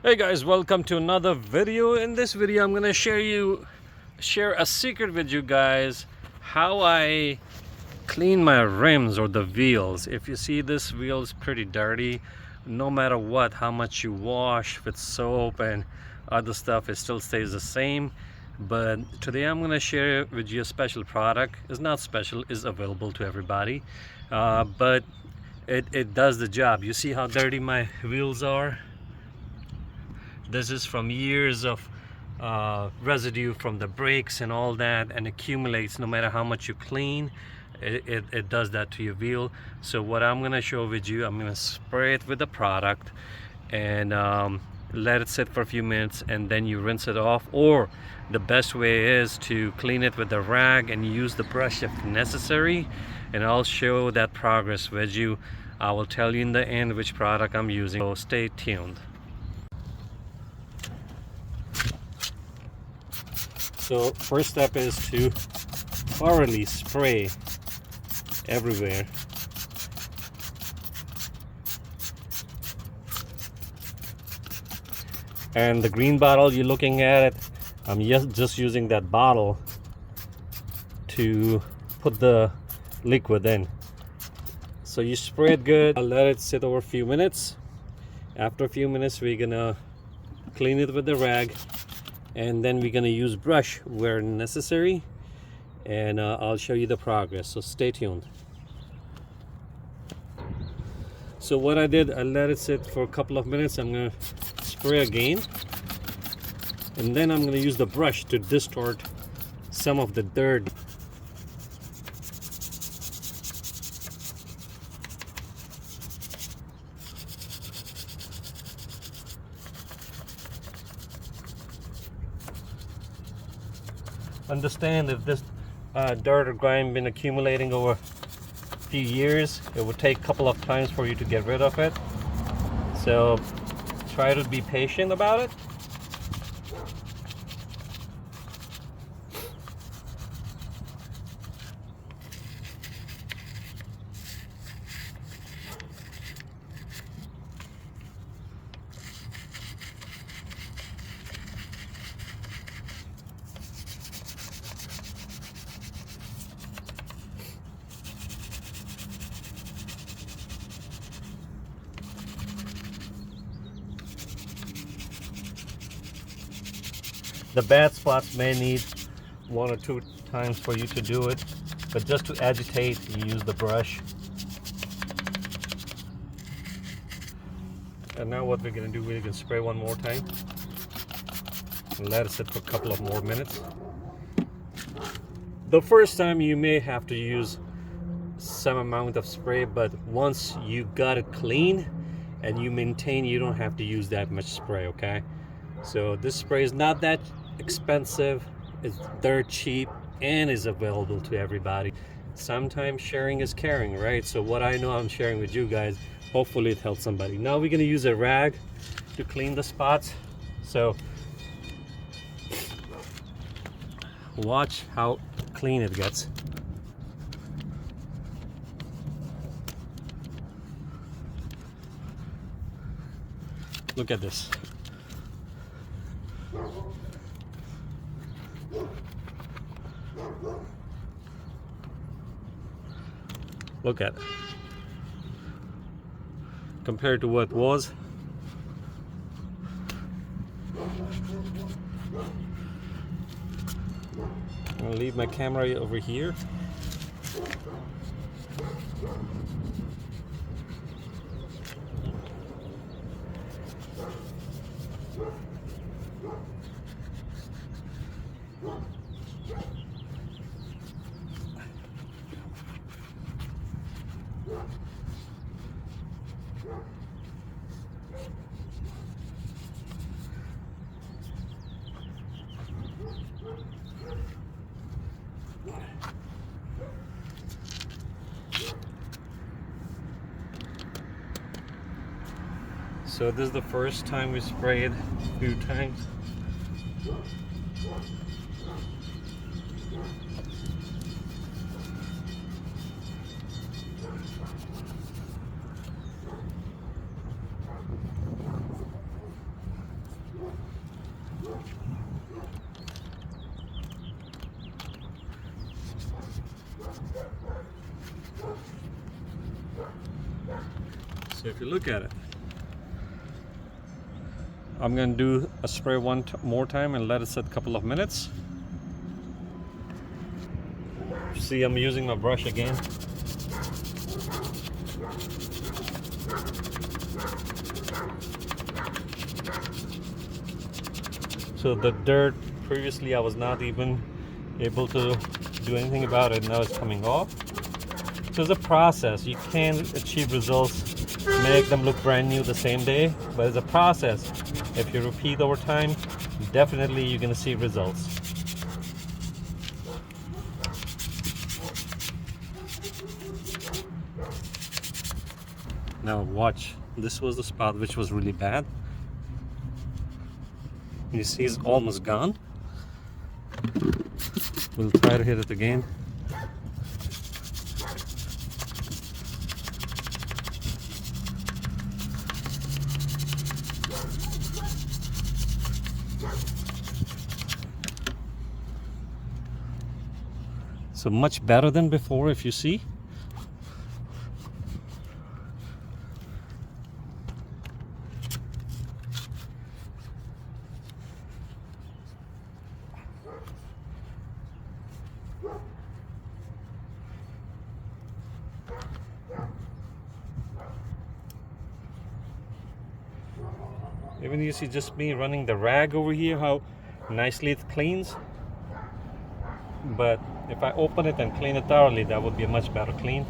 Hey guys, welcome to another video. In this video I'm gonna share a secret with you guys, how I clean my rims or the wheels. If you see, this wheel is pretty dirty. No matter what, how much you wash with soap and other stuff, it still stays the same. But today I'm gonna share with you a special product. It's not special, it's available to everybody, but it does the job. You see how dirty my wheels are? This is from years of residue from the brakes and all that, and accumulates. No matter how much you clean, it does that to your wheel. So what I'm gonna show with you, I'm gonna spray it with the product and let it sit for a few minutes, and then you rinse it off. Or the best way is to clean it with a rag and use the brush if necessary, and I'll show that progress with you. I will tell you in the end which product I'm using, so stay tuned. So first step is to thoroughly spray everywhere. And the green bottle you're looking at, I'm just using that bottle to put the liquid in. So you spray it good, let it sit over a few minutes. After a few minutes we're gonna clean it with the rag, and then we're gonna use brush where necessary, and I'll show you the progress, so stay tuned. So what I did, I let it sit for a couple of minutes. I'm gonna spray again, and then I'm gonna use the brush to distort some of the dirt. Understand, if this dirt or grime been accumulating over a few years, it would take a couple of times for you to get rid of it. So try to be patient about it. The bad spots may need 1 or 2 times for you to do it, but just to agitate, you use the brush. And now what we're going to do, we're going to spray one more time and let it sit for a couple of more minutes. The first time you may have to use some amount of spray, but once you got it clean and you maintain, you don't have to use that much spray, okay? So this spray is not that expensive, it's dirt cheap, and is available to everybody. Sometimes sharing is caring, right? So what I know, I'm sharing with you guys. Hopefully it helps somebody. Now we're gonna use a rag to clean the spots. So watch how clean it gets. Look at this. Look at it. Compared to what was. I'm gonna leave my camera over here. So this is the first time we sprayed a few times. So if you look at it, I'm gonna do a spray one more time and let it sit a couple of minutes. See, I'm using my brush again. So the dirt, previously I was not even able to do anything about it, now it's coming off. So it's a process. You can't achieve results, make them look brand new the same day, but it's a process. If you repeat over time, definitely you're gonna see results. Now watch, this was the spot which was really bad. You see it's almost gone. We'll try to hit it again. So much better than before, if you see. Even you see just me running the rag over here, how nicely it cleans. But if I open it and clean it thoroughly, that would be a much better clean.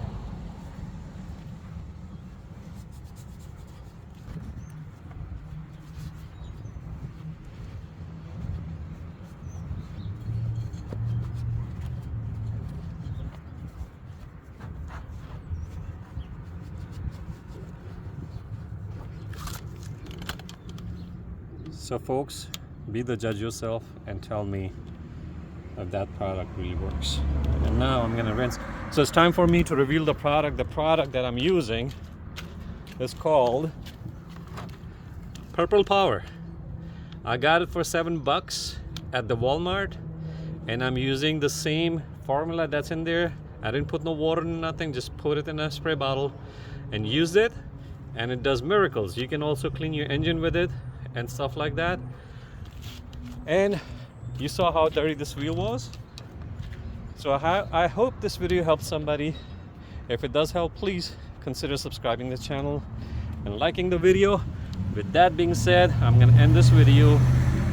So folks, be the judge yourself and tell me if that product really works. And now I'm gonna rinse. So it's time for me to reveal the product. The product that I'm using is called Purple Power. I got it for $7 at the Walmart, and I'm using the same formula that's in there. I didn't put no water in nothing, just put it in a spray bottle and used it, and it does miracles. You can also clean your engine with it and stuff like that. And you saw how dirty this wheel was. So I hope this video helps somebody. If it does help, please consider subscribing to the channel and liking the video. With that being said, I'm gonna end this video.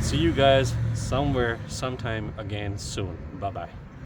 See you guys somewhere, sometime again soon. Bye bye.